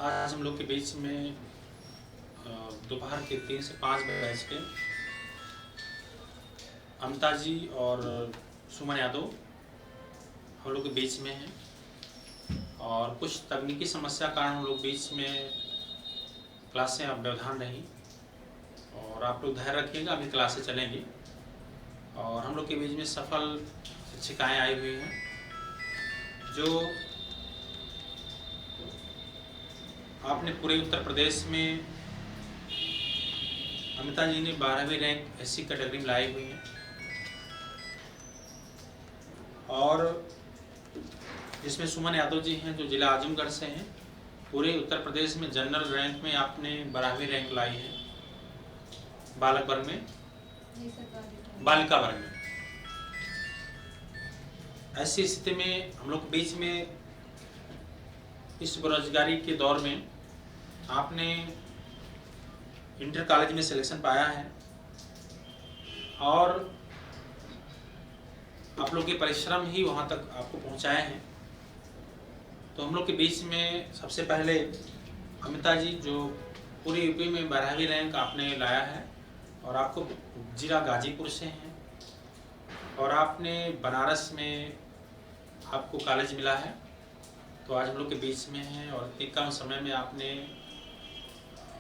आज हम लोग के बीच में दोपहर के 3 से 5 बैच के अमिता जी और सुमन यादव हम लोग के बीच में हैं और कुछ तकनीकी समस्या कारण हम लोग बीच में क्लासें अब व्यवधान रही और आप लोग धैर्य रखिएगा, अभी क्लासें चलेंगी और हम लोग के बीच में सफल शिक्षिकाएँ आई हुई हैं जो आपने पूरे उत्तर प्रदेश में अमिता जी ने 12वीं रैंक एससी कैटेगरी में लाई हुई हैं और जिसमें सुमन यादव जी हैं जो जिला आजमगढ़ से हैं। पूरे उत्तर प्रदेश में जनरल रैंक में आपने 12वीं रैंक लाई है बालक वर्ग में, बालिका वर्ग में। ऐसी स्थिति में हम लोग के बीच में इस बेरोजगारी के दौर में आपने इंटर कॉलेज में सिलेक्शन पाया है और आप लोग के परिश्रम ही वहाँ तक आपको पहुँचाए हैं। तो हम लोग के बीच में सबसे पहले अमिता जी जो पूरे यूपी में 12वीं रैंक आपने लाया है और आपको जिला गाजीपुर से हैं और आपने बनारस में आपको कॉलेज मिला है, तो आज हम लोग के बीच में हैं और एक कम समय में आपने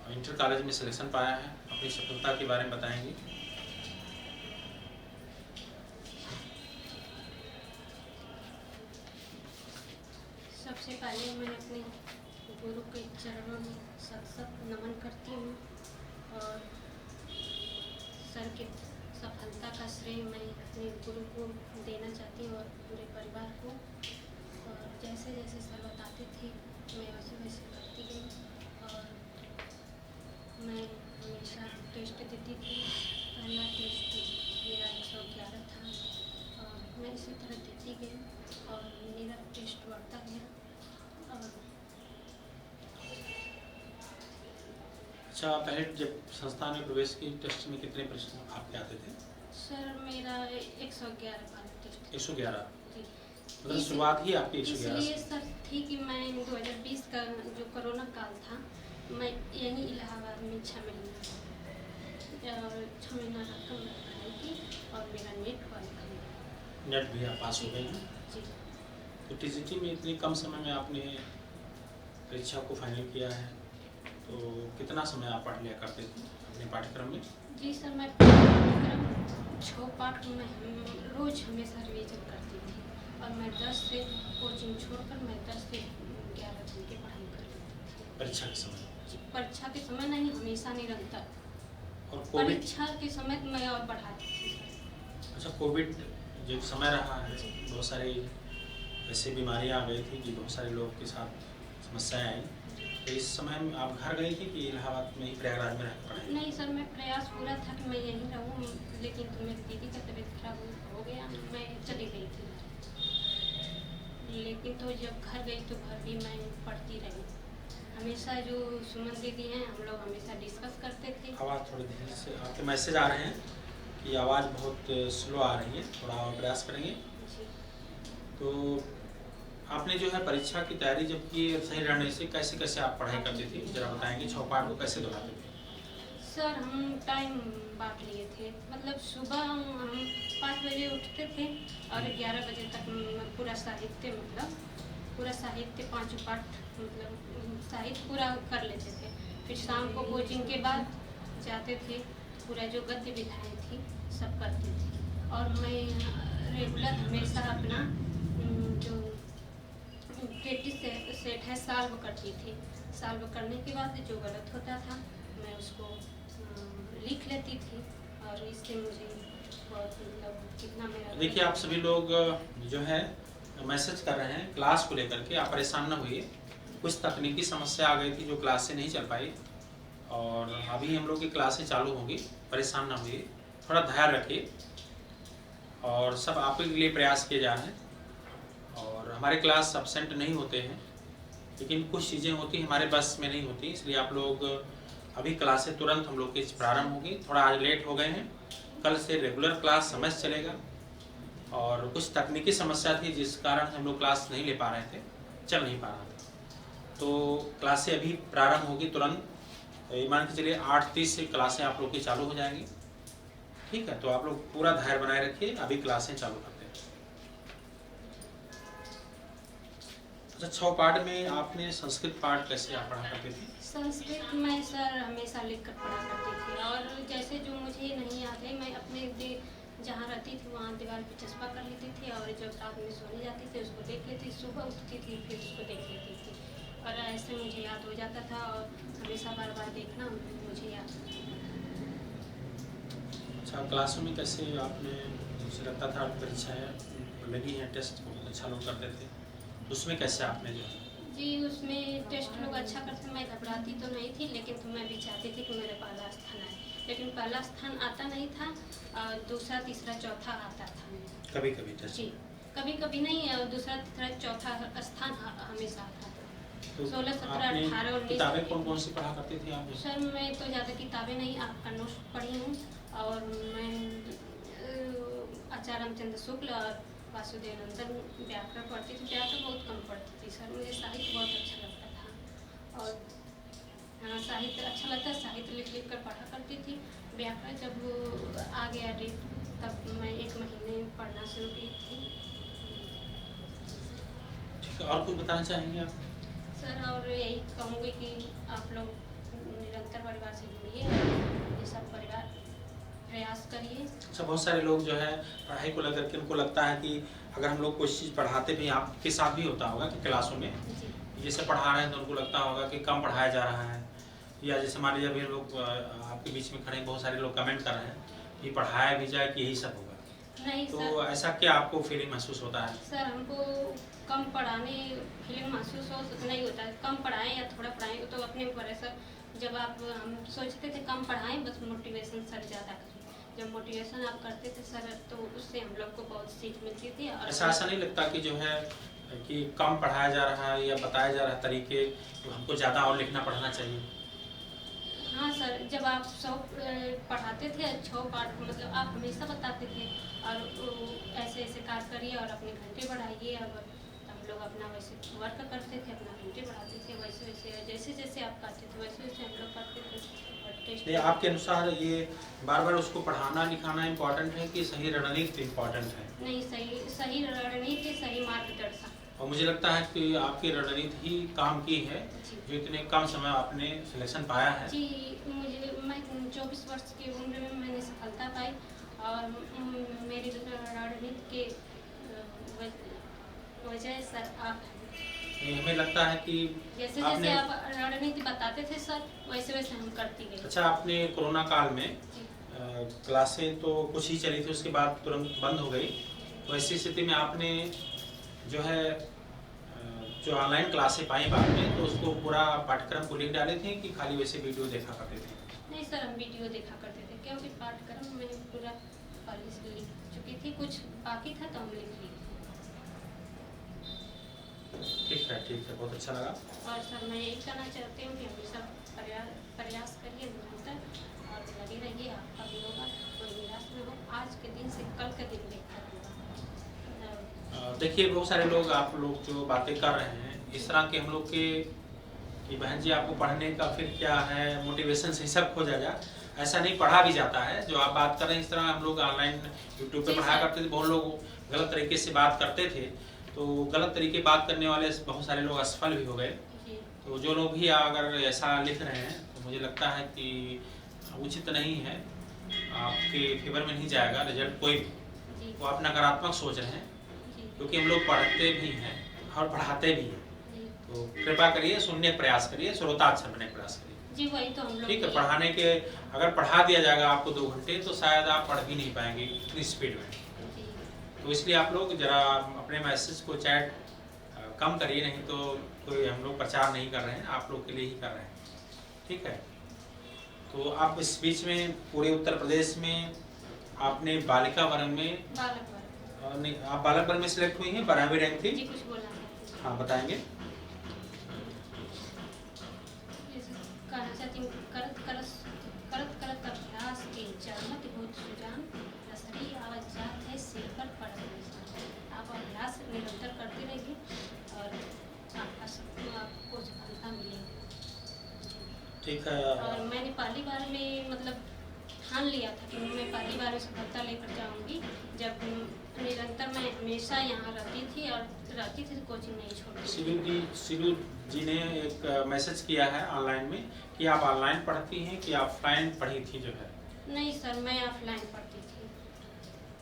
इंटर कॉलेज में सिलेक्शन पाया है। अपनी सफलता के बारे में बताएंगे। सबसे पहले मैं अपने गुरु के चरणों में सत नमन करती हूँ और सर के सफलता का श्रेय मैं अपने गुरु को देना चाहती हूँ और पूरे परिवार को। और जैसे जैसे सर बताते थे मैं वैसे वैसे करती गई और मैं हमेशा टेस्ट देती थी। पहला टेस्ट मेरा 111 था और मैं इसी तरह देती गई और मेरा टेस्ट बढ़ता गया। और अच्छा, पहले जब संस्थान में प्रवेश की टेस्ट में कितने प्रश्न आपके आते थे? सर मेरा 111 वाला टेस्ट 111 जी। मतलब शुरुआत ही आपकी 111 इसलिए से। सर थी कि मैं 2020 का जो कोरोना काल था मैं यहीं इलाहाबाद में 6 महीना रकम पढ़ाई की और मेरा नेट क्वालिफाई। नेट भी आप पास हो गए हैं जी। तो टीजीटी में इतनी कम समय में आपने परीक्षा को फाइनल किया है, तो कितना समय आप पढ़ लिया करते थे अपने पाठ्यक्रम में? जी सर, मैं पाठ्यक्रम 6 पाठ में रोज हमेशा रिवीजन करती थी और मैं 10 से कोचिंग छोड़कर मैं 10 से 11 दिन की पढ़ाई करती थी। परीक्षा के समय? परीक्षा के समय नहीं, हमेशा निरंतर। और कोविड? परीक्षा के समय मैं और बढ़ाती थी। अच्छा, कोविड जो समय रहा है, बहुत सारी ऐसी बीमारियां आ गई थी कि बहुत सारे लोग के साथ समस्याएं आई, तो इस समय में आप घर गई थी कि इलाहाबाद में ही प्रयागराज में रह पढ़ाई? नहीं सर, मैं प्रयास पूरा था कि मैं यहीं रहूँ, लेकिन तो मेरी दीदी का तबीयत खराब हो गया, मैं चली गई थी। लेकिन तो जब घर गई तो घर भी मैं पढ़ती रही। हमेशा जो सुमन दीदी हैं हम लोग हमेशा डिस्कस करते थे। आवाज़ थोड़ी धीरे से, आपके मैसेज आ रहे हैं कि आवाज़ बहुत स्लो आ रही है, थोड़ा और प्रयास करेंगे। जी। तो आपने जो है परीक्षा की तैयारी जब की सही रहने से कैसे कैसे आप पढ़ाई करती थी, जरा बताएंगे? 6 पाठ को कैसे दोहराते थे? सर हम टाइम बांट लिए थे, मतलब सुबह हम 5 बजे उठते थे और 11 बजे तक पूरा साहित्य पूरा साहित्य 5 पाठ मतलब साहित्य पूरा कर लेते थे। फिर शाम को कोचिंग के बाद जाते थे, पूरा जो गद्य विधाएँ थी सब करते थे। और मैं रेगुलर हमेशा अपना जो प्रैक्टिस सेट है साल्व करती थी। साल्व करने के बाद जो गलत होता था मैं उसको लिख लेती थी और इससे मुझे बहुत मतलब कितना मेरा। देखिए, आप सभी लोग जो है मैसेज कर रहे हैं क्लास को लेकर के, आप परेशान न होइए। कुछ तकनीकी समस्या आ गई थी जो क्लास से नहीं चल पाई और अभी हम लोग की क्लासें चालू होंगी, परेशान ना होइए, थोड़ा धैर्य रखिए और सब आप ही के लिए प्रयास किए जा रहे हैं। और हमारे क्लास एब्सेंट नहीं होते हैं, लेकिन कुछ चीज़ें होती हमारे बस में नहीं होती, इसलिए आप लोग अभी क्लासें तुरंत हम लोग की प्रारंभ होगी। थोड़ा आज लेट हो गए हैं, कल से रेगुलर क्लास समय से चलेगा और कुछ तकनीकी समस्या थी जिस कारण हम लोग क्लास नहीं ले पा रहे थे, चल नहीं पा रहा था। तो क्लासें अभी प्रारंभ होगी तुरंत। ये मान के चलिए 8:30 से क्लासें आप लोग की चालू हो जाएंगी। ठीक है, तो आप लोग पूरा धैर्य बनाए रखिए, अभी क्लासें चालू करते हैं। अच्छा, 6 पाठ में आपने संस्कृत पाठ कैसे आप पढ़ा करते थे? संस्कृत में सर हमेशा लिख कर पढ़ा करती थी, और जैसे जो मुझे नहीं आते मैं अपने जहाँ रहती थी वहाँ दीवार पे चस्पा कर लेती थी, और जब रात में सोने जाती थी उसको देख लेती, सुबह उठती थी फिर उसको देख लेती थी, और ऐसे मुझे याद हो जाता था, और हमेशा बार बार देखना मुझे याद। अच्छा, क्लासों में कैसे आपने, मुझे लगता था परीक्षाएँ लगी हैं, टेस्ट बहुत अच्छा लोग करते थे, उसमें कैसे आपने जो जी उसमें टेस्ट लोग अच्छा करते, मैं घबराती तो नहीं थी, लेकिन तो मैं भी चाहती थी कि मेरा पहला स्थान आए, लेकिन पहला स्थान आता नहीं था, और दूसरा तीसरा चौथा आता था। कभी कभी टेस्ट? जी कभी कभी नहीं, दूसरा तीसरा चौथा स्थान हमेशा आता था। तो 16, 17, आपने 18 और 19 किताबें कौन कौन सी पढ़ा करती थी आप? सर मैं तो ज़्यादा किताबें नहीं, आपका नोट्स पढ़ी हूँ, और मैं आचार्य रामचंद्र शुक्ल और वासुदेव नंदन व्याकरण पढ़ती थी। व्याकरण बहुत कम पढ़ती थी सर, मुझे साहित्य बहुत अच्छा लगता था, और हाँ साहित्य अच्छा लगता है, साहित्य लिख लिख कर पढ़ा करती थी। व्याकरण जब आ गया डेट तब मैं 1 महीने पढ़ना शुरू की थी। ठीक है, और कुछ बताना चाहेंगे आप? सर और यही कहूँगी कि आप लोग निरंतर परिवार से जुड़िए, ये सब परिवार प्रयास करिए। अच्छा, बहुत सारे लोग जो है पढ़ाई को लेकर के उनको लगता है कि अगर हम लोग कोई चीज़ पढ़ाते भी, आपके साथ भी होता होगा कि क्लासों में जैसे पढ़ा रहे हैं तो उनको लगता होगा कि कम पढ़ाया जा रहा है, या जैसे मान लीजिए अभी लोग आपके बीच में खड़े बहुत सारे लोग कमेंट कर रहे हैं कि पढ़ाया भी जाए कि यही सब होगा, नहीं तो सर, ऐसा क्या आपको फीलिंग महसूस होता है? सर हमको कम पढ़ाने फीलिंग महसूस हो नहीं होता है, कम पढ़ाएं या थोड़ा पढ़ाएं तो अपने ऊपर है सर। जब आप हम सोचते थे कम पढ़ाएं बस मोटिवेशन सर ज़्यादा करें, जब मोटिवेशन आप करते थे सर तो उससे हम लोग को बहुत सीख मिलती थी। और ऐसा नहीं लगता कि जो है कि कम पढ़ाया जा रहा है या बताया जा रहा है तरीके, तो हमको ज़्यादा और लिखना पढ़ना चाहिए? हाँ सर, जब आप 100 पढ़ाते थे 6 पाठ मतलब आप हमेशा बताते थे, और ऐसे ऐसे कार्य करिए और अपने घंटे बढ़ाइए, और हम लोग अपना वैसे वर्क करते थे, अपना घंटे बढ़ाते थे, वैसे वैसे जैसे जैसे आप करते थे वैसे वैसे हम लोग करते थे। और टेस्ट नहीं, आपके अनुसार ये बार बार उसको पढ़ाना लिखाना इम्पोर्टेंट है कि सही रणनीति इम्पोर्टेंट है? नहीं, सही रणनीति, सही मार्गदर्शन। और मुझे लगता है कि आपकी रणनीति ही काम की है, जो इतने कम समय आपने सिलेक्शन पाया है। जी मैं 24 वर्ष की उम्र में मैंने सफलता पाई, और मेरी रणनीति के वजह सर आप हमें लगता है कि जैसे जैसे आप रणनीति बताते थे सर वैसे वैसे हम करती गई। अच्छा, आपने कोरोना काल में क्लासें तो कुछ ही चली थी, उसके बाद तुरंत बंद हो गई, तो ऐसी स्थिति में आपने जो है जो ऑनलाइन क्लासें पाई बाद में, तो उसको पूरा पाठ्यक्रम को लिख डाले थे कि खाली वैसे वीडियो देखा करते थे? नहीं सर, हम वीडियो देखा करते थे, क्योंकि पाठ्यक्रम में पूरा पहले से लिख चुकी थी, कुछ बाकी था तो हम लिख ली। ठीक है, बहुत अच्छा लगा। और सर मैं यही कहना चाहती हूँ कि हमेशा प्रयास करिए निरंतर, और लगे रहिए, आपका भी होगा, कोई निराश न हो, आज के दिन से कल का दिन बेहतर होगा। देखिए, बहुत सारे लोग, आप लोग जो बातें कर रहे हैं इस तरह के हम लोग के कि बहन जी आपको पढ़ने का फिर क्या है, मोटिवेशन से सब खो जाएगा, ऐसा नहीं, पढ़ा भी जाता है। जो आप बात कर रहे हैं इस तरह हम लोग ऑनलाइन यूट्यूब पे पढ़ाया करते थे, बहुत लोग गलत तरीके से बात करते थे, तो गलत तरीके बात करने वाले बहुत सारे लोग असफल भी हो गए। तो जो लोग भी अगर ऐसा लिख रहे हैं तो मुझे लगता है कि उचित नहीं है, आपके फेवर में नहीं जाएगा रिजल्ट कोई भी। तो आप नकारात्मक सोच रहे हैं, क्योंकि हम लोग पढ़ते भी हैं और पढ़ाते भी हैं, तो कृपा करिए, सुनने का प्रयास करिए, श्रोता अच्छा बनने का प्रयास करिए। जी वही तो हम लोग। ठीक है, पढ़ाने के अगर पढ़ा दिया जाएगा आपको 2 घंटे तो शायद आप पढ़ भी नहीं पाएंगे इतनी स्पीड में, तो इसलिए आप लोग जरा अपने मैसेज को चैट कम करिए, नहीं तो कोई हम लोग प्रचार नहीं कर रहे हैं, आप लोग के लिए ही कर रहे हैं। ठीक है, तो आप इस बीच में पूरे उत्तर प्रदेश में आपने बालिका वर्ग में आप बालक वर्ग में सिलेक्ट हुई हैं, 12वीं रैंक थी। जी कुछ बोलना। हाँ बताएंगे। कहना चाहती हूँ, करत अभ्यास के जन्मत बहुत सुजान, रसरी आवाज जात है सिर पर पड़त निशान। आप अभ्यास निरंतर करते रहिए और आपको सफलता ठीक है। और मैंने पहली बार में मतलब ठान लिया था कि मैं पहली बार में सफलता लेकर जाऊंगी, जब निरंतर मैं हमेशा यहाँ रहती थी तो कोचिंग नहीं छोड़ती। सिरू जी ने एक मैसेज किया है ऑनलाइन में कि आप ऑनलाइन पढ़ती हैं कि ऑफलाइन पढ़ी थी जो है। नहीं सर, मैं ऑफलाइन पढ़ती थी।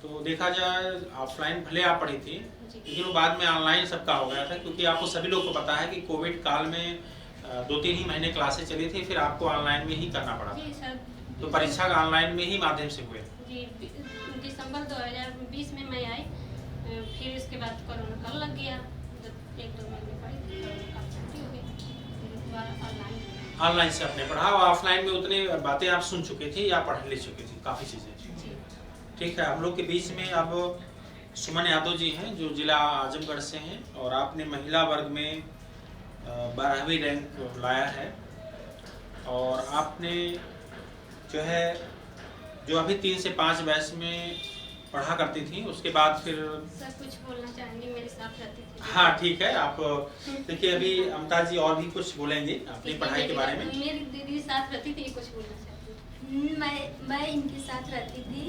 तो देखा जाए ऑफलाइन भले आप पढ़ी थी, जी। लेकिन वो बाद में ऑनलाइन सबका हो गया था, क्योंकि आपको सभी लोग को पता है कि कोविड काल में 2-3 ही महीने क्लासेस चली थी, फिर आपको ऑनलाइन में ही करना पड़ा। जी सर। तो परीक्षा का ऑनलाइन में ही माध्यम से हुए। जी, दिसंबर 2020 में मैं आई, फिर इसके बाद कोरोना काल लग गया, 1-2 महीने पढ़ी, कोरोना काल छुट्टी हो गई, फिर दोबारा ऑनलाइन से अपने पढ़ा और ऑफलाइन में उतने बातें आप सुन चुके थे या पढ़ ले चुके थे काफ़ी चीज़ें। ठीक है, हम लोग के बीच में अब सुमन यादव जी हैं जो जिला आजमगढ़ से हैं, और आपने महिला वर्ग में 12वीं रैंक लाया है, और आपने जो है जो अभी 3 से 5 बैच में पढ़ा करती थी, उसके बाद फिर सर कुछ बोलना चाहेंगे, मेरे साथ रहती थी। हाँ ठीक है, आप देखिए अभी अमता जी और भी कुछ बोलेंगे अपनी पढ़ाई के बारे में। मेरी दीदी साथ रहती थी, कुछ बोलना चाहती हूँ। मैं इनके साथ रहती थी।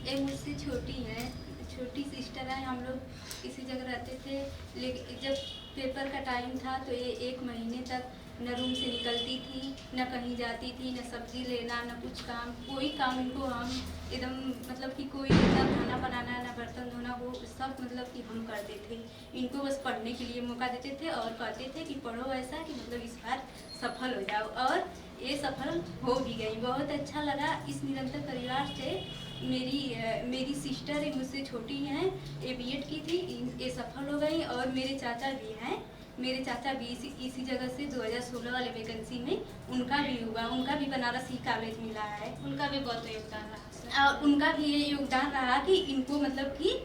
ये मुझसे छोटी है, छोटी सिस्टर है। हम लोग इसी जगह रहते थे, लेकिन जब पेपर का टाइम था तो ये 1 महीने तक न रूम से निकलती थी, न कहीं जाती थी, न सब्जी लेना, न कुछ काम, कोई काम इनको हम एकदम मतलब कि कोई ना खाना बनाना, न बर्तन धोना, वो सब मतलब कि हम करते थे। इनको बस पढ़ने के लिए मौका देते थे और कहते थे कि पढ़ो ऐसा कि मतलब इस बार सफल हो जाओ, और ये सफल हो भी गई। बहुत अच्छा लगा इस निरंतर परिवार से। मेरी सिस्टर है, मुझसे छोटी हैं, ये बीएड की थी, ये सफल हो गई, और मेरे चाचा भी हैं। मेरे चाचा भी इसी जगह से 2016 वाले वैकेंसी में उनका भी हुआ, उनका भी बनारस ही कॉलेज मिला है। उनका भी बहुत योगदान रहा। और उनका भी ये योगदान रहा कि इनको मतलब कि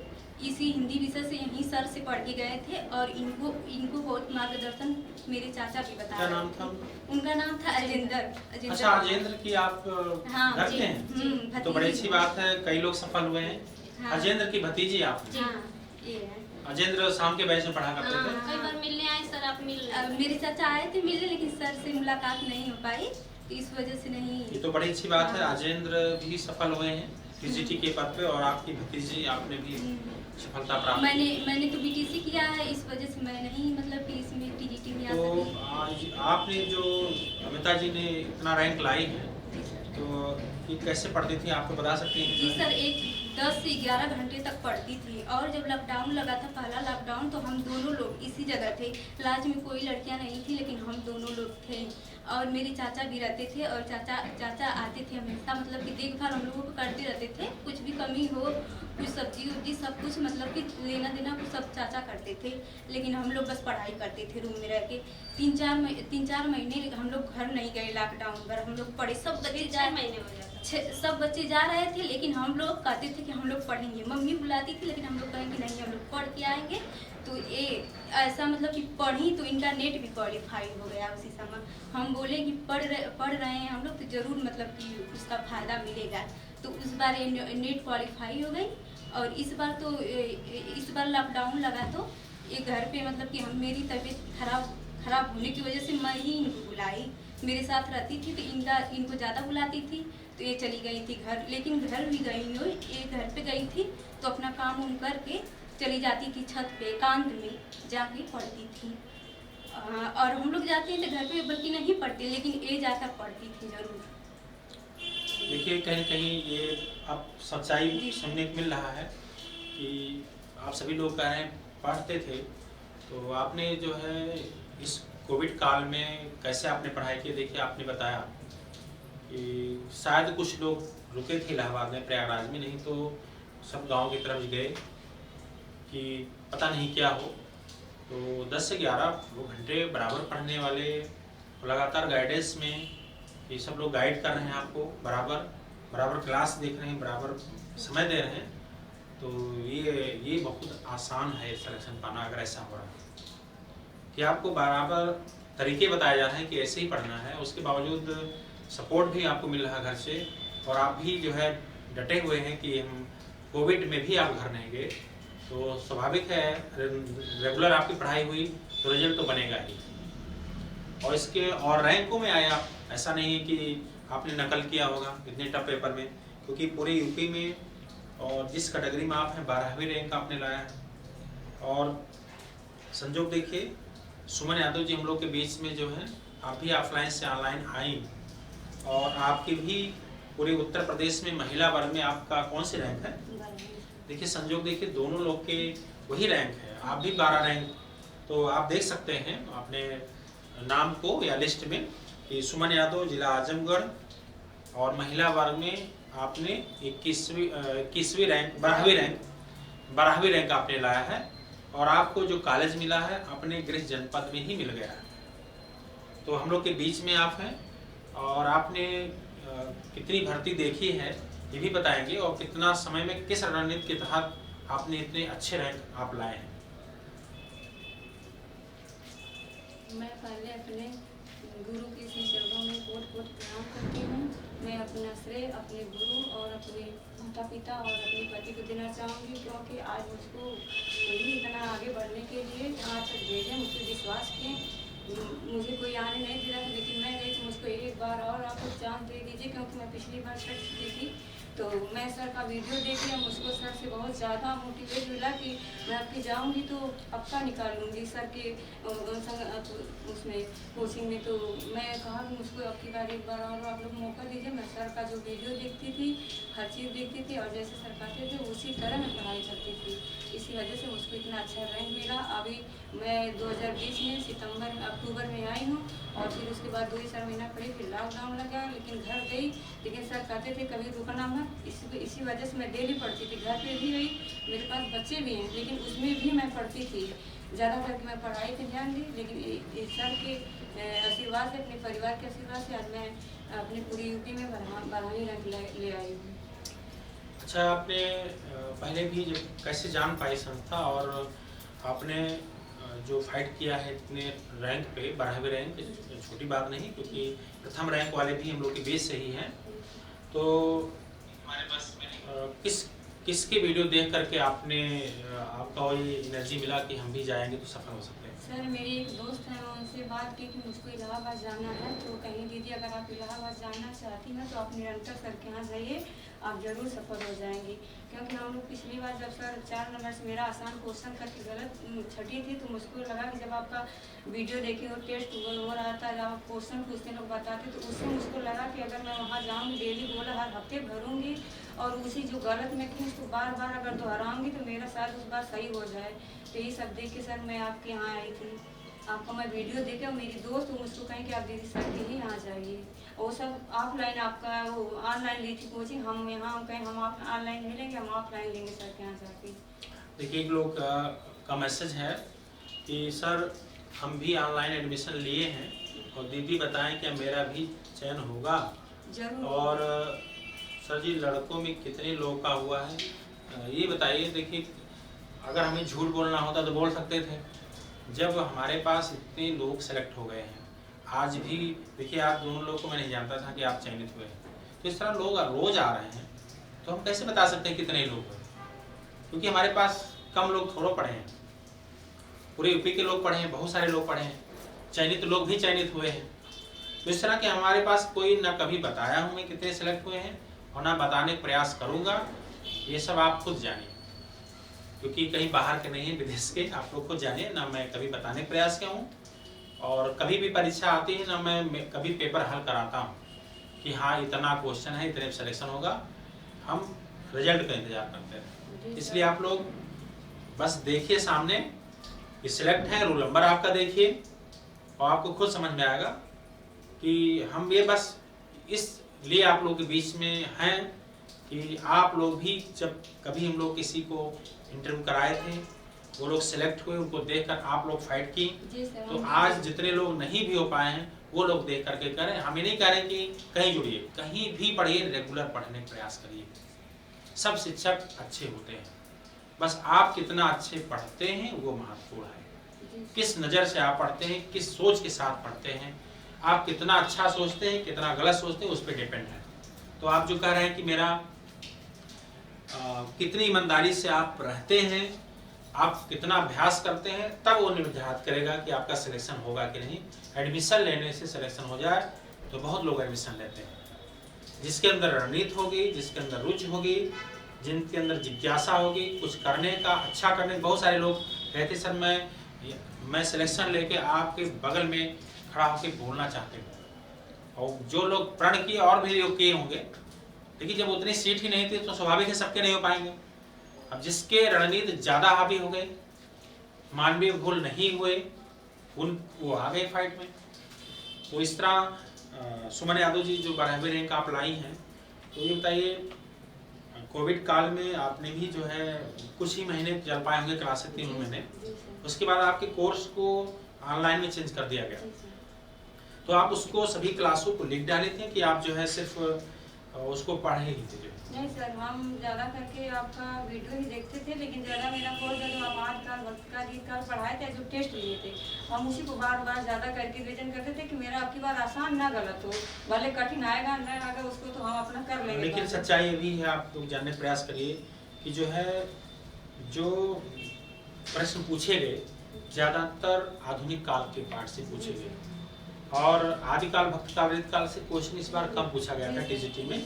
इसी हिंदी विषय से यहीं सर से पढ़ के गए थे, और इनको बहुत मार्गदर्शन मेरे चाचा भी बता क्या रहे नाम था? उनका नाम था अजेंद्र। अच्छा, अजेंद्र की आप हाँ, घर जी, के हैं? तो बड़ी अच्छी बात है, कई लोग सफल हुए हैं। हाँ। अजेंद्र की भतीजी आप? हाँ, ये है। अजेंद्र शाम के बैच में पढ़ा करते थे। कई बार मिलने आए सर, आप मिल मेरे चाचा आए थे मिलने, लेकिन सर से मुलाकात नहीं हो पाई, तो इस वजह से नहीं। ये तो बड़ी अच्छी बात है, हाँ। अजेंद्र भी सफल हुए हैं टीजीटी के पद पे, और आपकी भतीजी आपने भी सफलता प्राप्त मैंने तो बीटीसी किया है, इस वजह से मैं नहीं मतलब कि इसमें टीजीटी में आ तो सकी। आज आपने जो अमिता जी ने इतना रैंक लाई है, तो ये कैसे पढ़ती थी आपको बता सकती हैं? जी सर, 10 से 11 घंटे तक पढ़ती थी, और जब लॉकडाउन लगा था, पहला लॉकडाउन, तो हम दोनों लोग इसी जगह थे। क्लास में कोई लड़कियां नहीं थी, लेकिन हम दोनों लोग थे, और मेरे चाचा भी रहते थे, और चाचा आते थे हमेशा, मतलब कि देखभाल हम लोगों को करते रहते थे। कुछ भी कमी हो, कुछ सब्जी उब्जी सब कुछ मतलब कि लेना देना कुछ सब चाचा करते थे, लेकिन हम लोग बस पढ़ाई करते थे रूम में रह के। 3-4 महीने हम लोग घर नहीं गए लॉकडाउन पर, हम लोग पढ़े, सब बच्चे 4 महीने हो जाता। सब बच्चे जा रहे थे, लेकिन हम लोग कहते थे कि हम लोग पढ़ेंगे। मम्मी बुलाती थी, लेकिन हम लोग कहेंगे नहीं, हम लोग पढ़ के आएंगे। तो ये ऐसा मतलब कि पढ़ी तो इनका नेट भी क्वालिफाई हो गया उसी समय। हम बोले कि पढ़ रहे हैं हम लोग, तो ज़रूर मतलब कि उसका फ़ायदा मिलेगा। तो उस बार ये नेट क्वालिफाई हो गई, और इस बार लॉकडाउन लगा, तो ये घर पे मतलब कि मेरी तबीयत खराब होने की वजह से मैं ही इनको बुलाई। मेरे साथ रहती थी तो इनको ज़्यादा बुलाती थी, तो ये चली गई थी घर। लेकिन घर भी गई हो, ये घर पे गई थी तो अपना काम उम करके चली जाती थी, छत पे एकांत में जाके पढ़ती थी। और हम लोग जाते थे घर पे, बल्कि नहीं पढ़ते, लेकिन ये जाकर पढ़ती थी जरूर। देखिए, कहीं न कहीं ये अब सच्चाई सुनने को मिल रहा है कि आप सभी लोग कह रहे हैं पढ़ते थे, तो आपने जो है इस कोविड काल में कैसे आपने पढ़ाई की? देखिए, आपने बताया कि शायद कुछ लोग रुके थे इलाहाबाद में, प्रयागराज में, नहीं तो सब गांव की तरफ गए कि पता नहीं क्या हो। तो 10 से 11 घंटे बराबर पढ़ने वाले, लगातार गाइडेंस में ये सब लोग गाइड कर रहे हैं आपको, बराबर क्लास देख रहे हैं, बराबर समय दे रहे हैं, तो ये बहुत आसान है सिलेक्शन पाना अगर ऐसा हो रहा है कि आपको बराबर तरीके बताए जा रहे हैं कि ऐसे ही पढ़ना है। उसके बावजूद सपोर्ट भी आपको मिल रहा है घर से, और आप भी जो है डटे हुए हैं कि हम कोविड में भी आप घर नहीं गए, तो स्वाभाविक है रेगुलर आपकी पढ़ाई हुई तो रिजल्ट तो बनेगा ही। और इसके और रैंकों में आए आप, ऐसा नहीं है कि आपने नकल किया होगा इतने टफ पेपर में, क्योंकि पूरे यूपी में और जिस कैटेगरी में आप हैं 12वीं रैंक आपने लाया है। और संजोग देखिए, सुमन यादव जी हम लोग के बीच में जो है, आप भी ऑफलाइन से ऑनलाइन आई और आपकी भी पूरे उत्तर प्रदेश में महिला वर्ग में आपका कौन सी रैंक है? देखिए संजोग देखिए, दोनों लोग के वही रैंक है, आप भी 12 रैंक। तो आप देख सकते हैं अपने नाम को या लिस्ट में कि सुमन यादव जिला आजमगढ़ और महिला वर्ग में आपने 21वीं रैंक 12वीं रैंक आपने लाया है। और आपको जो कॉलेज मिला है अपने गृह जनपद में ही मिल गया है। तो हम लोग के बीच में आप हैं और आपने कितनी भर्ती देखी है ये भी बताएंगे, और कितना समय में किस रणनीति के तहत आपने इतने अच्छे रैंक आप लाए हैं। मैं पहले अपने गुरु के श्री चरणों में कोट प्रणाम करती हूँ। मैं अपना श्रेय अपने गुरु और अपने माता पिता और अपने पति को देना चाहूँगी, क्योंकि आज मुझको वही इतना आगे बढ़ने के लिए यहाँ तक भेजे, मुझे विश्वास किए। मुझे कोई आने नहीं दे रहा था, लेकिन मैं गई तो मुझको एक बार और आप चांस दे दीजिए, क्योंकि मैं पिछली बार छट चुकी थी। तो मैं सर का वीडियो देखी, मुझको सर से बहुत ज़्यादा मोटिवेट मिला कि मैं आपके जाऊंगी तो पक्का निकाल लूँगी सर के उसमें कोचिंग में। तो मैं कहा कि मुझको आपकी बार एक बार और आप लोग मौका दीजिए। मैं सर का जो वीडियो देखती थी, हर चीज़ देखती थी, और जैसे सर कहते थे उसी तरह मैं पढ़ाई करती थी। इसी वजह से मुझको इतना अच्छा रैंक मिला। अभी मैं 2020 में अक्टूबर में आई हूँ, और फिर उसके बाद 2 महीना पढ़ी, फिर लॉकडाउन लगा, लेकिन घर गई। लेकिन सर कहते थे कभी रुकना मत, इसी वजह से मैं डेली पढ़ती थी। घर पे भी गई, मेरे पास बच्चे भी हैं, लेकिन उसमें भी मैं पढ़ती थी। ज़्यादा करके मैं पढ़ाई पे ध्यान दी, लेकिन सर के आशीर्वाद से, अपने परिवार के आशीर्वाद से आज मैं अपने पूरी यूपी में 12वीं रैंक ले आई हूँ। अच्छा, आपने पहले भी जब कैसे जान पाई संस्था, और आपने जो फाइट किया है इतने रैंक पे 12वीं रैंक छोटी बात नहीं, क्योंकि प्रथम रैंक वाले भी हम लोग के बीच से ही हैं। तो हमारे पास किसके वीडियो देख करके आपका वही एनर्जी मिला कि हम भी जाएंगे तो सफल हो सकते हैं? सर मेरी एक दोस्त है, मैं उनसे बात की कि मुझको इलाहाबाद जाना है, तो कहीं दीदी अगर आप इलाहाबाद जाना चाहती हैं तो आप निरंतर सर के यहाँ जाइए, आप ज़रूर सफल हो जाएंगी। क्योंकि हम लोग पिछली बार जब सर 4 नंबर से मेरा आसान क्वेश्चन करके गलत छठी थी, तो मुझको लगा कि जब आपका वीडियो देखी और टेस्ट हो रहा था, जब आप क्वेश्चन पूछते लोग बताते, तो उससे मुझको लगा कि अगर मैं वहाँ जाऊँगी, डेली बोला हर हफ्ते भरूँगी, और उसी जो गलत में थी उसको बार बार अगर दोहराऊँगी तो मेरा शायद उस बार सही हो जाए। तो यही सब देख के सर मैं आपके यहाँ आई थी। आपका मैं वीडियो देखे, और मेरी दोस्त मुझको कहें कि आप दीदी सर के ही यहाँ जाइए। वो सब ऑफलाइन, आपका वो ऑनलाइन ली थी कोचिंग, हम यहाँ कहें हम आप ऑनलाइन नहीं लेंगे, हम ऑफलाइन लेंगे सर के यहाँ जाके। देखिए, एक लोग का मैसेज है कि सर हम भी ऑनलाइन एडमिशन लिए हैं और दीदी बताएं क्या मेरा भी चयन होगा? जरूर। और सर जी लड़कों में कितने लोगों का हुआ है ये बताइए। देखिए, अगर हमें झूठ बोलना होता तो बोल सकते थे। जब हमारे पास इतने लोग सेलेक्ट हो गए हैं, आज भी देखिए, आप दोनों लोग को मैं नहीं जानता था कि आप चयनित हुए हैं, तो इस तरह लोग रोज आ रहे हैं, तो हम कैसे बता सकते हैं कितने लोग हैं? क्योंकि हमारे पास कम लोग थोड़ा पढ़े हैं, पूरे यूपी के लोग पढ़े हैं, बहुत सारे लोग पढ़े हैं, चयनित लोग भी चयनित हुए हैं। तो इस तरह के हमारे पास कोई ना कभी बताया हूँ मैं कितने सेलेक्ट हुए हैं, और ना बताने का प्रयास करूँगा। ये सब आप खुद जानिए, क्योंकि कहीं बाहर के नहीं है, विदेश के, आप लोग खुद जानिए। ना मैं कभी बताने का प्रयास किया हूँ, और कभी भी परीक्षा आती है ना मैं कभी पेपर हल कराता हूँ कि हाँ इतना क्वेश्चन है, इतने में सिलेक्शन होगा। हम रिजल्ट का इंतजार करते हैं। इसलिए आप लोग बस देखिए सामने ये सिलेक्ट है, रोल नंबर आपका देखिए, और आपको खुद समझ में आएगा कि हम ये बस इसलिए आप लोग के बीच में हैं कि आप लोग भी जब कभी हम लोग किसी को इंटरव्यू कराए थे, वो लोग सिलेक्ट हुए, उनको देखकर आप लोग फाइट की, तो आज जितने लोग नहीं भी हो पाए हैं वो लोग देख करके करें। हम ये नहीं कह रहे कि कहीं जुड़िए, कहीं भी पढ़िए, रेगुलर पढ़ने का प्रयास करिए। सब शिक्षक अच्छे होते हैं, बस आप कितना अच्छे पढ़ते हैं वो महत्वपूर्ण है। किस नज़र से आप पढ़ते हैं, किस सोच के साथ पढ़ते हैं, आप कितना अच्छा सोचते हैं, कितना गलत सोचते हैं, उस पर डिपेंड है। तो आप जो कह रहे हैं कि मेरा कितनी ईमानदारी से आप रहते हैं, आप कितना अभ्यास करते हैं तब वो निर्धारित करेगा कि आपका सिलेक्शन होगा कि नहीं। एडमिशन लेने से सिलेक्शन हो जाए तो बहुत लोग एडमिशन लेते हैं, जिसके अंदर रणनीति होगी, जिसके अंदर रुचि होगी, जिनके अंदर जिज्ञासा होगी कुछ करने का, अच्छा करने। बहुत सारे लोग कहते सर मैं सिलेक्शन लेके आपके बगल में खड़ा होकर बोलना चाहते हूँ। और जो लोग प्रण किए और भी लोग किए होंगे, लेकिन जब उतनी सीट ही नहीं थी तो स्वाभाविक है सबके नहीं हो पाएंगे। अब जिसके रणनीति ज्यादा हावी हो गए, मानवीय भूल नहीं हुए, वो आ गए फाइट में। तो इस तरह सुमन यादव जी जो 12वीं रैंक आप लाई हैं, तो ये बताइए कोविड काल में आपने भी जो है कुछ ही महीने चल पाए होंगे क्लासें, 3 महीने, उसके बाद आपके कोर्स को ऑनलाइन में चेंज कर दिया गया। तो आप उसको सभी क्लासों को लिख डाले थे कि आप जो है सिर्फ उसको पढ़े ही थे? नहीं सर, हम ज़्यादा करके आपका वीडियो ही देखते थे, लेकिन ज़्यादा मेरा कोर्स जो आप आज काल वक्त का गीत काल पढ़ाए थे, जो टेस्ट लिए थे, हम उसी को बार बार ज़्यादा करके रिवीजन करते थे कि मेरा आपकी बार आसान ना गलत हो, भले कठिन आएगा ना आएगा उसको तो हम अपना कर लेंगे। लेकिन सच्चाई ये भी है, आप लोग जानने प्रयास करिए कि जो है जो प्रश्न पूछे गए ज़्यादातर आधुनिक काल के पाठ से पूछे गए और आदिकाल भक्त काल रीत काल से क्वेश्चन इस बार कम पूछा गया था टीजीटी में।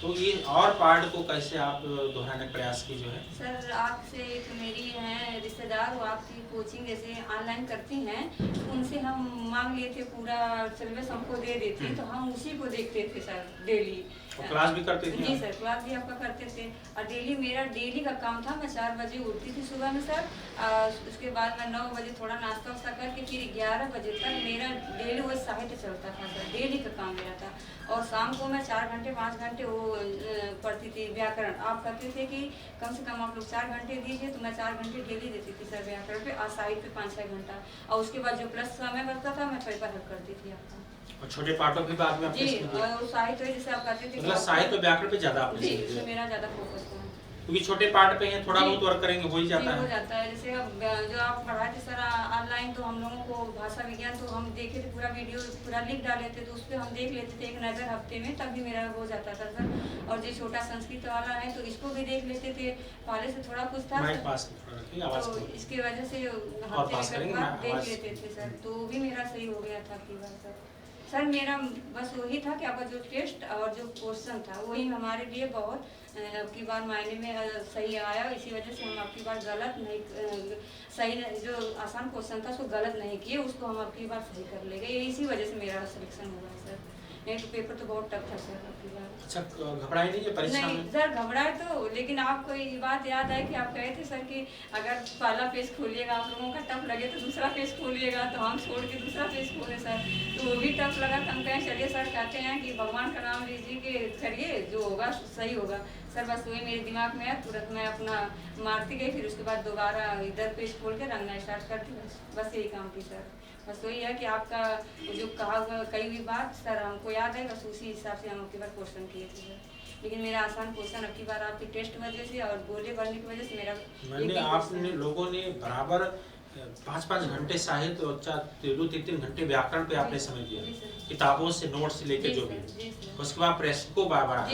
तो ये और पार्ट को कैसे आप दोहराने का प्रयास की जो है? सर आपसे एक मेरी हैं रिश्तेदार, वो आपकी कोचिंग जैसे ऑनलाइन करती हैं, उनसे हम मांग लिए थे पूरा सिलेबस हमको दे देते, तो हम उसी को देखते थे सर डेली। और क्लास भी करते थे? जी सर, क्लास भी आपका करते थे। और डेली मेरा डेली का काम था, मैं 4 बजे उठती थी सुबह में सर, उसके बाद मैं 9 बजे थोड़ा नाश्ता वास्ता करके फिर 11 बजे तक मेरा डेली वो साहित्य चलता था सर, डेली का काम मेरा था। और शाम को मैं 4 घंटे 5 घंटे वो पढ़ती थी व्याकरण। आप कहते थे कि कम से कम आप लोग 4 घंटे दीजिए, तो मैं 4 घंटे डेली देती थी सर व्याकरण पे, और साहित्य पे 5-6 घंटा, और उसके बाद जो प्लस समय बचता था मैं पेपर हल करती थी आपका। और छोटे पाठों भी बाद में जी, और साहित्य जैसे आप कहते थे, मतलब साहित्य व्याकरण पे ज्यादा आपने जी, तो मेरा ज्यादा फोकस था क्योंकि छोटे पार्ट पे हैं, थोड़ा बहुत वर्क करेंगे हो ही जाता है। हो जाता है। जैसे अब जो आप पढ़ाए थे सर ऑनलाइन, तो हम लोगों को भाषा विज्ञान तो हम देखे थे, पूरा वीडियो पूरा लिख डाले थे, तो उस पर हम देख लेते थे एक नज़र हफ्ते में, तब भी मेरा हो जाता था सर। और जो छोटा संस्कृत वाला है तो इसको भी देख लेते थे, पहले से थोड़ा कुछ था तो इसकी वजह से हफ्ते में देख लेते थे सर, तो भी मेरा सही हो गया था आपकी बात सर। मेरा बस वही था कि आपका जो टेस्ट और जो क्वेश्चन था वही हमारे लिए बहुत आपकी बार मायने में सही आया, इसी वजह से हम आपकी बार गलत नहीं, सही जो आसान क्वेश्चन था उसको गलत नहीं किए, उसको हम आपकी बार सही कर ले गए, इसी वजह से मेरा सिलेक्शन हुआ सर। नहीं तो पेपर तो बहुत टफ था सर आपकी बार। अच्छा, घबराए नहीं परीक्षा में? नहीं सर, घबराए तो, लेकिन आपको ये बात याद है कि आप कहे थे सर कि अगर पहला पेज खोलिएगा आप लोगों का टफ लगे तो दूसरा पेज खोलिएगा, तो हम छोड़ के दूसरा पेज खोले सर, तो वो भी टफ लगा। तो हम कहें चलिए सर, कहते हैं कि भगवान का नाम लीजिए कि करिए, जो होगा सही होगा सर। बस वही मेरे दिमाग में है, तुरंत मैं अपना मारती गई, फिर उसके बाद दोबारा इधर पेज खोल के रंगना स्टार्ट करती, बस यही काम थी सर। बस वही है कि आपका जो कहा हुआ कई भी बात सर हमको याद है, बस उसी हिसाब से हम आपकी बार क्वेश्चन किए थे सर। लेकिन मेरा आसान क्वेश्चन आपकी बार आपकी टेस्ट वजह से और बोले बढ़ने की वजह से मेरा आपने लोगों ने बराबर 5-5 घंटे साहित्य और 2-3 घंटे व्याकरण पे आपने समय दिया, किताबों से नोट्स लेके जो भी, उसके बाद प्रश्न को बार-बार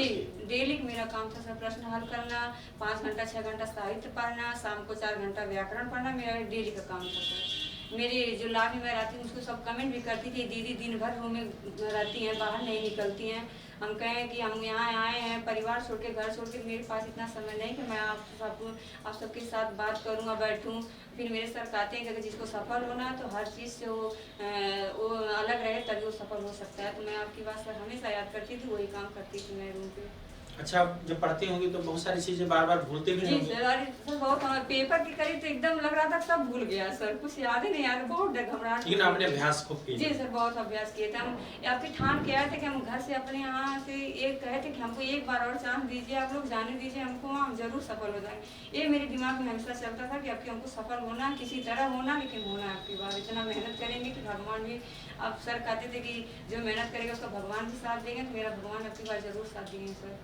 डेली मेरा काम था सर, प्रश्न हल करना, 5 घंटा 6 घंटा साहित्य पढ़ना, शाम को 4 घंटा व्याकरण पढ़ना, मेरा डेली का काम था सर। मेरी जो लाभ में रहती हूँ उसको सब कमेंट भी करती थी, दीदी दिन भर रूम में रहती हैं, बाहर नहीं निकलती हैं। हम कहें कि हम यहाँ आए हैं परिवार छोड़ के, घर छोड़ के, मेरे पास इतना समय नहीं कि मैं आप सबके साथ बात करूँगा, बैठूँ। फिर मेरे सर कहते हैं कि अगर जिसको सफल होना है तो हर चीज़ से वो अलग रहे तभी वो सफल हो सकता है। तो मैं आपकी बात सर हमेशा याद करती थी, वही काम करती थी मैं रूम पे। अच्छा, जब पढ़ती होंगी तो बहुत सारी चीजें बार-बार भूलते भी होंगे? जी सर, बहुत पेपर की करी तो एकदम लग रहा था सब भूल गया सर, कुछ याद ही नहीं आ रहा, बहुत घबराहट। लेकिन आपने अभ्यास खूब किया? जी सर, बहुत अभ्यास किए थे हम। आपके ठान के आए थे कि हम घर से अपने यहाँ से एक कहे थे कि हमको एक बार और चांस दीजिए, आप लोग जाने दीजिए हमको, हम जरूर सफल हो जाएंगे। ये मेरे दिमाग में हमेशा चलता था कि आपके हमको सफल होना, किसी तरह होना, लेकिन होना है आपकी बार। इतना मेहनत करेंगे कि भगवान भी, आप सर कहते थे कि जो मेहनत करेगा उसका भगवान भी साथ देंगे, तो मेरा भगवान आपकी बार जरूर साथ देंगे सर।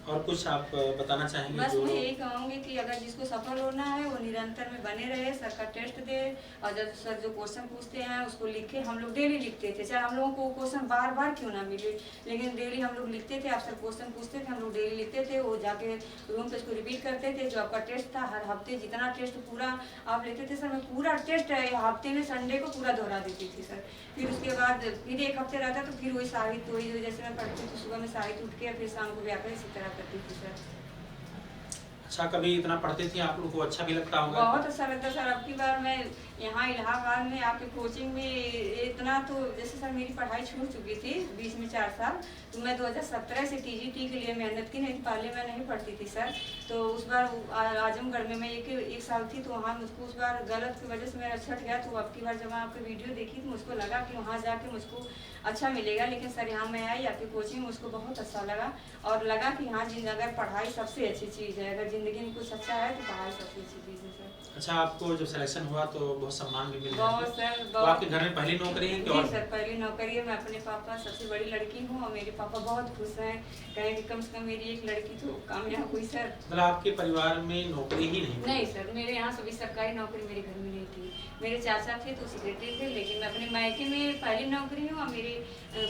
और कुछ आप बताना चाहेंगे? बस जो मैं यही कहूँगी कि अगर जिसको सफल होना है वो निरंतर में बने रहे, सर का टेस्ट दे, और जब सर जो क्वेश्चन पूछते हैं उसको लिखे। हम लोग डेली लिखते थे, चाहे हम लोगों को क्वेश्चन बार बार क्यों ना मिले, लेकिन डेली हम लोग लिखते थे। आप सर क्वेश्चन पूछते थे, हम लोग डेली लिखते थे, वो जाके रूम पे उसको रिपीट करते थे। जो आपका टेस्ट था, हर हफ्ते जितना टेस्ट पूरा आप लेते थे सर, मैं पूरा टेस्ट हफ्ते में संडे को पूरा दोहरा देती थी सर। फिर उसके बाद फिर एक हफ्ते रहता तो फिर वही साहित्य, वही जैसे मैं पढ़ती थी सुबह में साहित्य उठ के, फिर शाम को व्याकरण इसी तरह करती थी सर। अच्छा, कभी इतना पढ़ते थे आप लोग को अच्छा भी लगता होगा? बहुत अच्छा लगता सर। अब की बार मैं यहाँ इलाहाबाद में आपके कोचिंग में इतना, तो जैसे सर मेरी पढ़ाई छूट चुकी थी बीच में 4 साल, तो मैं 2017 से टीजीटी के लिए मेहनत की, नहीं पहले मैं नहीं पढ़ती थी सर। तो उस बार आजमगढ़ में मैं एक साल थी, तो वहाँ मुझको उस बार गलत की वजह से मेरा छट गया। तो अब की बार जब मैं आपकी वीडियो देखी तो मुझको लगा कि वहाँ जाके मुझको अच्छा मिलेगा, लेकिन सर यहाँ मैं आई आपकी कोचिंग, मुझको बहुत अच्छा लगा। और लगा कि हाँ अगर पढ़ाई सबसे अच्छी चीज़ है, अगर ज़िंदगी में कुछ अच्छा है तो पढ़ाई सबसे अच्छी चीज़ है सर। अच्छा, आपको जब सिलेक्शन हुआ तो बहुत सम्मान भी मिला? बहुत सर, तो बहुत। आपके घर में पहली नौकरी है कि जी और? सर, पहली नौकरी है। मैं अपने पापा सबसे बड़ी लड़की हूँ और मेरे पापा बहुत खुश हैं, कहें कि कम से कम मेरी एक लड़की तो कामयाब हुई सर। मतलब आपके परिवार में नौकरी ही नहीं? नहीं सर, मेरे यहाँ सभी सरकारी नौकरी मेरे घर में नहीं थी। मेरे चाचा थे तो सेक्रेटरी थे, लेकिन मैं अपने मायके में पहली नौकरी हूँ और मेरे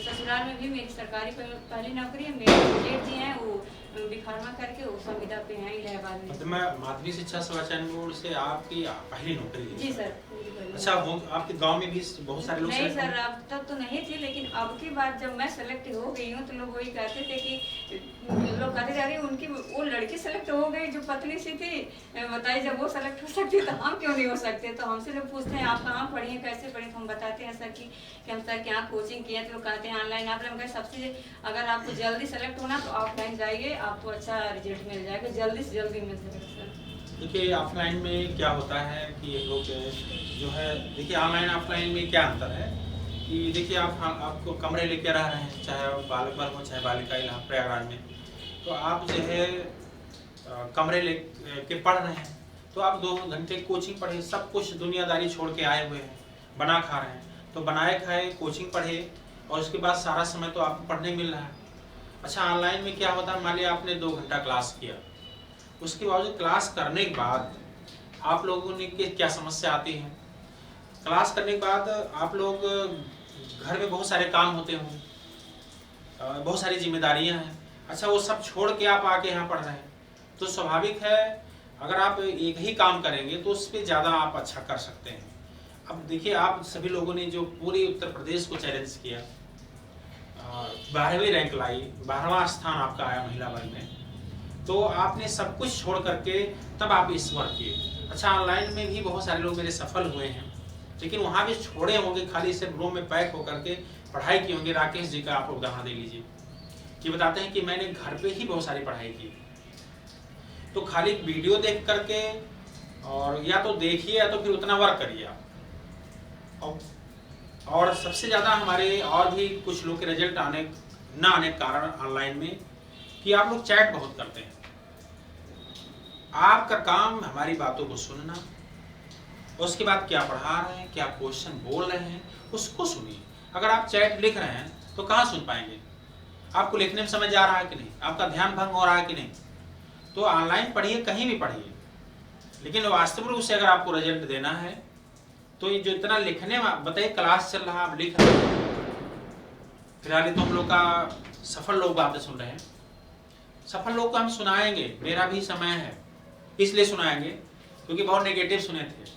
ससुराल में भी मेरी सरकारी पहली नौकरी है। मेरे जेठ जी हैं वो बिखारमा करके वो संविदा पे हैं इलाहाबाद में। मतलब मैं माध्यमिक शिक्षा सेवा चयन बोर्ड से आपकी पहली नौकरी है? जी सर, मेरी पहली। अच्छा, आपके गांव में भी बहुत सारे लोग नहीं select सर, हुए? अब तक तो नहीं थी, लेकिन अब की बात जब मैं सेलेक्ट हो गई हूँ तो लोग वही कहते थे कि लोग कहते जा रहे उनकी वो लड़की सेलेक्ट हो गई जो पतली सी थी, बताइए जब वो सेलेक्ट हो सकती तो हम क्यों नहीं हो सकते। तो हमसे लोग पूछते हैं आप कहाँ पढ़ी हैं, कैसे पढ़ी, तो हम बताते हैं सर कि हम सर के यहाँ कोचिंग किए। तो लोग कहते हैं ऑनलाइन आप लोग, सबसे अगर आपको जल्दी सेलेक्ट होना तो ऑफलाइन जाइए, आपको अच्छा रिजल्ट मिल जाएगा, जल्दी से जल्दी मिल जाएगा सर। देखिए ऑफलाइन में क्या होता है कि ये लोग जो है, देखिए ऑनलाइन ऑफलाइन में क्या अंतर है कि देखिए आपको कमरे लेके रह रहे हैं, चाहे बालक वर्ग हो चाहे बालिका इलाहा प्रयागराज में, तो आप जो है कमरे ले के पढ़ रहे हैं, तो आप 2 घंटे कोचिंग पढ़े, सब कुछ दुनियादारी छोड़ के आए हुए हैं, बना खा रहे हैं, तो बनाए खाए कोचिंग पढ़े और उसके बाद सारा समय तो आपको पढ़ने मिल रहा है। अच्छा, ऑनलाइन में क्या होता है, मान लिया आपने 2 घंटा क्लास किया, उसके बावजूद क्लास करने के बाद आप लोगों ने क्या समस्या आती है, क्लास करने के बाद आप लोग घर में बहुत सारे काम होते हों, बहुत सारी जिम्मेदारियां हैं। अच्छा, वो सब छोड़ के आप आके यहाँ पढ़ रहे हैं, तो स्वाभाविक है अगर आप एक ही काम करेंगे तो उस पर ज़्यादा आप अच्छा कर सकते हैं। अब देखिए आप सभी लोगों ने जो पूरे उत्तर प्रदेश को चैलेंज किया, 12वीं रैंक लाई, 12वां स्थान आपका आया महिला वर्ग में, तो आपने सब कुछ छोड़ करके तब आप इस वर्क किए। अच्छा, ऑनलाइन में भी बहुत सारे लोग मेरे सफल हुए हैं, लेकिन वहाँ भी छोड़े होंगे, खाली सिर्फ रूम में पैक होकर के पढ़ाई की होंगे। राकेश जी का आप उदाहरण दे लीजिए कि बताते हैं कि मैंने घर पे ही बहुत सारी पढ़ाई की, तो खाली वीडियो देख करके और या तो देखिए या तो फिर उतना वर्क करिए आप। और सबसे ज़्यादा हमारे और भी कुछ लोग के रिजल्ट ना आने के कारण ऑनलाइन में कि आप लोग चैट बहुत करते हैं। आपका काम हमारी बातों को सुनना, उसके बाद क्या पढ़ा रहे हैं, क्या क्वेश्चन बोल रहे हैं, उसको सुनिए। अगर आप चैट लिख रहे हैं तो कहाँ सुन पाएंगे, आपको लिखने में समझ आ रहा है कि नहीं, आपका ध्यान भंग हो रहा है कि नहीं। तो ऑनलाइन पढ़िए, कहीं भी पढ़िए, लेकिन वास्तविक रूप से अगर आपको रिजल्ट देना है तो ये जो इतना लिखने में बताइए, क्लास चल रहा आप लिख रहे हैं, फिलहाल तो हम लोग का सफल लोग बातें सुन रहे हैं, सफल लोग को हम सुनाएंगे, मेरा भी समय है इसलिए सुनाएंगे क्योंकि बहुत नेगेटिव सुने थे,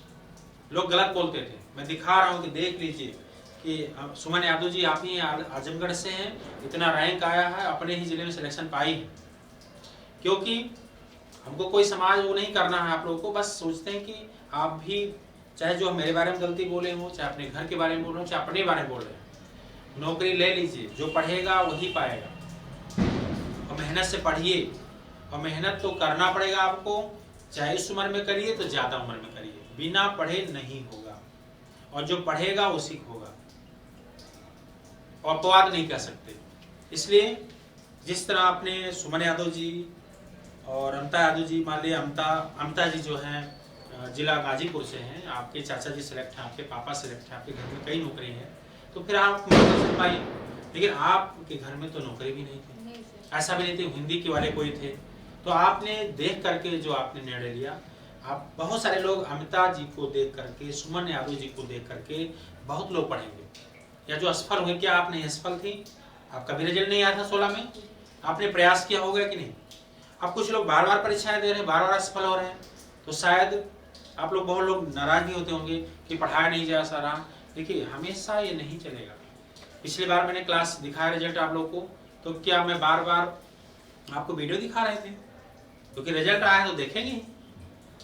लोग गलत बोलते थे। मैं दिखा रहा हूँ कि देख लीजिए कि सुमन यादव जी आप ही आजमगढ़ से हैं, इतना रैंक आया है, अपने ही जिले में सिलेक्शन पाई है। क्योंकि हमको कोई समाज वो नहीं करना है आप लोगों को, बस सोचते हैं कि आप भी चाहे जो मेरे बारे में गलती बोले हो, चाहे अपने घर के बारे में बोल रहे हो, चाहे अपने बारे में बोल रहे हैं, नौकरी ले लीजिए, जो पढ़ेगा वही पाएगा। और मेहनत से पढ़िए, और मेहनत तो करना पड़ेगा आपको, चाहे इस उम्र में करिए तो ज़्यादा उम्र में करिए, बिना पढ़े नहीं होगा, और जो पढ़ेगा वो सीख होगा, और अपवाद नहीं कह सकते। इसलिए जिस तरह आपने सुमन यादव जी और अमता यादव जी, मान लिया अमता जी जो हैं जिला गाजीपुर से हैं, आपके चाचा जी सिलेक्ट हैं, आपके पापा सिलेक्ट हैं, आपके घर में कई नौकरी हैं, तो फिर आप मार्गदर्शन पाइए, लेकिन आपके घर में तो नौकरी भी नहीं थी। नहीं सर। ऐसा भी नहीं थे हिंदी के वाले कोई थे। तो आपने देख करके जो आपने निर्णय लिया, आप बहुत सारे लोग अमिता जी को देख करके, सुमन यादव जी को देख करके बहुत लोग पढ़ेंगे, या जो असफल हुए, क्या आप नहीं असफल थी? आपका भी रिजल्ट नहीं आया था 16 में, आपने प्रयास किया होगा कि नहीं? अब कुछ लोग बार बार परीक्षाएं दे रहे हैं, बार बार असफल हो रहे हैं, तो शायद आप लोग, बहुत लोग नाराज भी होते होंगे कि पढ़ाया नहीं जा रहा। देखिए हमेशा ये नहीं चलेगा। पिछली बार मैंने क्लास दिखाया रिजल्ट आप लोग को, तो क्या मैं बार बार आपको वीडियो दिखा रहे थे? क्योंकि रिजल्ट आया तो देखेंगे।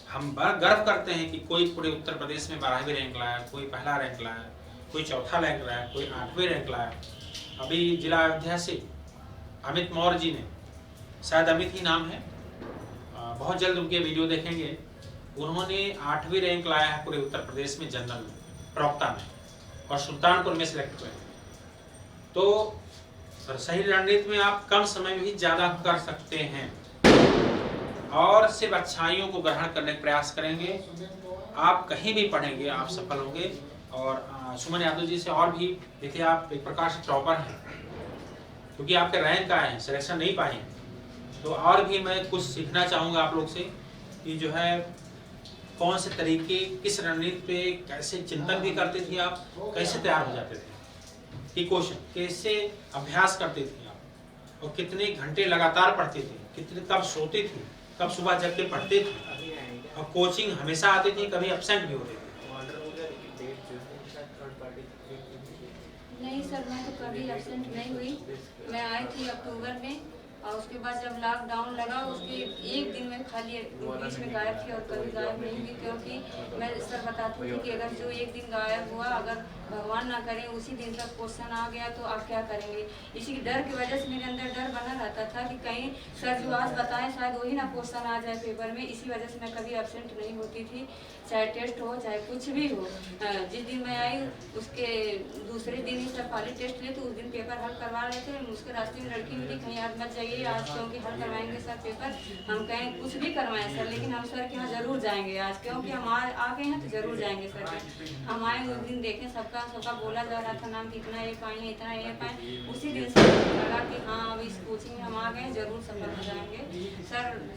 हम बड़ा गर्व करते हैं कि कोई पूरे उत्तर प्रदेश में 12वीं रैंक लाया, कोई पहला रैंक लाया, कोई चौथा रैंक लाया, कोई 8वीं रैंक लाया। अभी जिला अयोध्या से अमित मौर्य जी ने, शायद अमित ही नाम है, बहुत जल्द उनके वीडियो देखेंगे, उन्होंने 8वीं रैंक लाया है पूरे उत्तर प्रदेश में जनरल में, प्रवक्ता में, और सुल्तानपुर में सिलेक्ट हुए। तो सही रणनीति में आप कम समय में भी ज्यादा कर सकते हैं और सिर्फ अच्छाइयों को ग्रहण करने का प्रयास करेंगे। आप कहीं भी पढ़ेंगे आप सफल होंगे। और सुमन यादव जी से और भी, देखिए आप एक प्रकार से टॉपर हैं, क्योंकि आपके रैंक आए हैं, सिलेक्शन नहीं पाए हैं। तो और भी मैं कुछ सीखना चाहूँगा आप लोग से कि जो है कौन से तरीके, किस रणनीति पे कैसे चिंतन भी करते थे आप, कैसे तैयार हो जाते थे, कि क्वेश्चन कैसे अभ्यास करते थे आप, और कितने घंटे लगातार पढ़ते थे, कितने कब सोते थे, कब सुबह जग के पढ़ते थे, और कोचिंग हमेशा आते थे, कभी एब्सेंट भी होते थे? नहीं सर, मैं तो कभी एब्सेंट नहीं हुई। मैं आई थी अक्टूबर में, और उसके बाद जब लॉकडाउन लगा उसके एक दिन में खाली बीच में गायब थी, और कभी गायब नहीं हुई। क्योंकि मैं सर बताती थी कि अगर जो एक दिन गायब हुआ, अगर भगवान ना करे उसी दिन तक क्वेश्चन आ गया तो आप क्या करेंगे। इसी डर की वजह से मेरे अंदर डर बना रहता था कि कहीं सर जो आज बताएं शायद वही ना क्वेश्चन आ जाए पेपर में। इसी वजह से मैं कभी एब्सेंट नहीं होती थी, चाहे टेस्ट हो चाहे कुछ भी हो। जिस दिन मैं आई उसके दूसरे दिन ही सर पहले टेस्ट लिए, तो उस दिन पेपर हल करवा रहे थे। उसके रास्ते में लड़की मिली, कहीं याद मत जाइए आज, क्योंकि हल करवाएंगे सर पेपर। हम कहें कुछ भी करवाएं सर, लेकिन हम सर के यहाँ जरूर जाएंगे आज, क्योंकि हम आ गए हैं तो जरूर जाएंगे सर के। हम आए उस दिन देखें, सबका बोला जा रहा था नाम कितना ये पाए हैं, इतना ये पाए। उसी दिन से लगा कि हाँ अब इस कोचिंग में हम आ गए, जरूर सफल हो जाएंगे।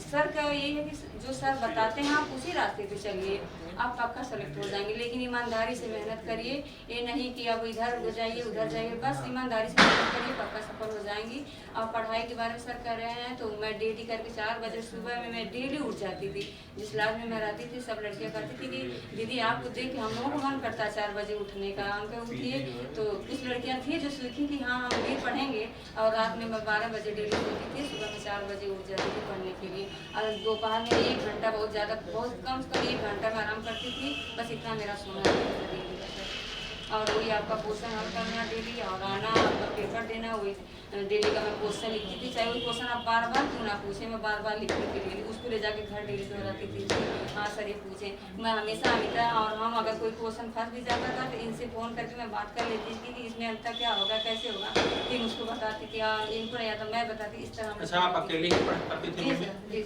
सर का यही है कि जो सर बताते हैं आप उसी रास्ते पे चलिए, आप पक्का सेलेक्ट हो जाएंगे। लेकिन ईमानदारी से मेहनत करिए, ये नहीं कि अब इधर हो जाइए उधर जाइए, बस ईमानदारी से मेहनत करिए, पक्का सफल हो जाएंगी। अब पढ़ाई के बारे में सर कर रहे हैं, तो मैं डेली करके 4 बजे सुबह में मैं डेली उठ जाती थी। जिस क्लास में मैं रहती थी सब लड़कियाँ कहती थी कि दीदी आपको देख के हम लोगों को मन करता है 4 बजे उठने का। हम पे उठिए, तो कुछ लड़कियाँ थी जो सीखी कि हाँ हम भी पढ़ेंगे, और रात में मैं 12 बजे डेली सोती थी, सुबह में 4 बजे उठ जाती थी पढ़ने के लिए। और दोपहर में 1 घंटा, बहुत ज़्यादा बहुत कम से कम 1 घंटा में आराम करती थी, बस इतना मेरा सोना डेली का। और वही आपका क्वेश्चन हल करना डेली, और आना आपका पेपर देना, वही डेली का मैं क्वेश्चन लिखती थी। चाहे वही क्वेश्चन आप बार बार क्यों ना पूछे, मैं बार बार लिखने के लिए उसको ले जाके घर डेली दोहराती थी। हाँ सर ये पूछे, मैं हमेशा अमिता और हम अगर कोई क्वेश्चन फंस भी जाता था तो इनसे फ़ोन करके मैं बात कर लेती थी कि इसमें अंतर क्या होगा, कैसे होगा। फिर उसको बताती थी, इनको नहीं आता मैं बताती, इस तरह। अच्छा, आप अकेले ही पढ़ती थी?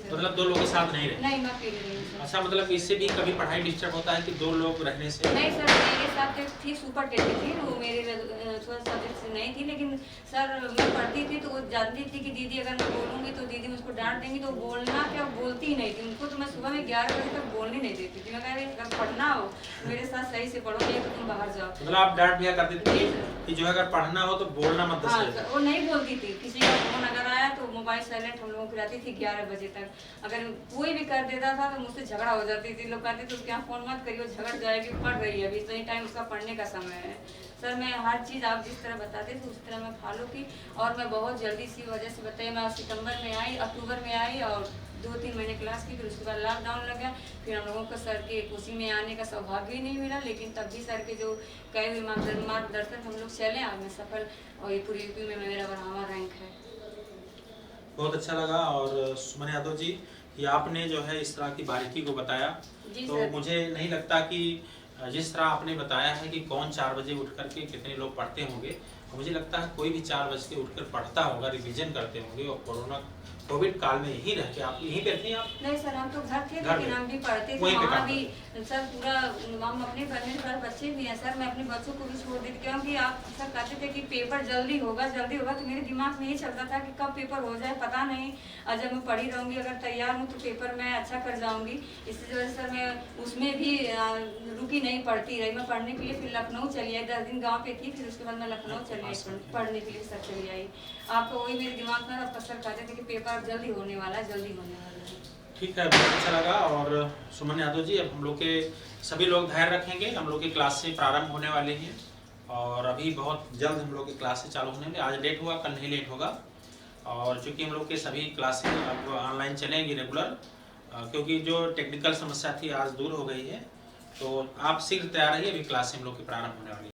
मतलब 2 लोगों के साथ नहीं रहे? नहीं, मैं अकेले नहीं। अच्छा, मतलब इससे भी कभी पढ़ाई डिस्टर्ब होता है कि 2 लोग रहने से? नहीं सर, मेरे साथ थी सुपर टेस्ट थी, वो मेरे 12 सब्जेक्ट से नहीं थी। लेकिन सर मैं पढ़ती थी तो वो जानती थी कि दीदी अगर मैं बोलूँगी तो दीदी मुझको डांट देंगी, तो बोलना क्या, बोलती ही नहीं थी। उनको तो मैं सुबह में 11 बजे तक बोलने नहीं देती थी। मैं कह रही अगर पढ़ना हो मेरे साथ सही से पढ़ो, नहीं तो तुम बाहर जाओ। मतलब आप डांट दिया करती थी कि जो अगर पढ़ना हो तो बोलना मत? हाँ, वो नहीं बोलती थी। किसी का फोन अगर आया तो मोबाइल साइलेंट हम लोगों की रहती थी 11 बजे तक। अगर कोई भी कर देता था तो मुझसे झगड़ा हो जाती थी। लोग कहते थे उसके यहाँ फोन मत करिए, झगड़ जाएगी, पढ़ रही है अभी, सही टाइम उसका पढ़ने का समय है। सर मैं हर चीज़ आप जिस तरह बताते थे उस तरह मैं फॉलो की, और मैं बहुत जल्दी इसी वजह से बताइए, मैं सितंबर में आई, अक्टूबर में आई, और 2-3 महीने क्लास की। फिर उसके बाद लॉकडाउन लगा, फिर हम लोगों को सर के कोचिंग में आने का सौभाग्य ही नहीं मिला। लेकिन तब भी सर के जो कई हुए मार्गदर्शन हम लोग चले, आज मैं सफल, और ये पूरी यूपी में मेरा 12वां रैंक है। बहुत अच्छा लगा। और सुमन यादव जी, कि आपने जो है इस तरह की बारीकी को बताया, तो मुझे नहीं लगता कि जिस तरह आपने बताया है कि कौन 4 बजे उठ करके कितने लोग पढ़ते होंगे, मुझे लगता है कोई भी 4 बज के उठकर पढ़ता होगा, रिवीजन करते होंगे। और कोविड काल में यहीं रह के आप यहीं पे थे आप? नहीं सर, हम तो घर थे, घर लेकिन में? हम भी पढ़ते थे वहीं पे वहाँ काम भी सर। पूरा हम अपने घर में पर बच्चे भी हैं सर, मैं अपने बच्चों को भी छोड़ देती, क्योंकि आप सर कहते थे कि पेपर जल्दी होगा तो मेरे दिमाग में ये चलता था कि कब पेपर हो जाए पता नहीं, और जब मैं पढ़ी रहूँगी, अगर तैयार हूँ तो पेपर मैं अच्छा कर जाऊँगी। इसी वजह से सर मैं उसमें भी रुकी नहीं, पढ़ती रही। मैं पढ़ने के लिए फिर लखनऊ चली आई, 10 दिन गाँव पे थी, फिर उसके बाद मैं लखनऊ चली आई पढ़ने के लिए सर चली आई। आपको वही मेरे दिमाग में अब सर कहते थे कि पेपर अब जल्दी होने वाला है, जल्दी होने वाला है। ठीक है, बहुत अच्छा लगा। और सुमन यादव जी, अब हम लोग के सभी लोग धैर्य रखेंगे, हम लोग की क्लासें प्रारंभ होने वाली हैं और अभी बहुत जल्द हम लोग की क्लासें चालू होने वाली। आज लेट हुआ, कल नहीं लेट होगा। और चूँकि हम लोग के सभी क्लासें अब ऑनलाइन चलेंगी रेगुलर, क्योंकि जो टेक्निकल समस्या थी आज दूर हो गई है। तो आप शीघ्र तैयार रहिए, अभी क्लासें हम लोग की प्रारंभ होने वाली है।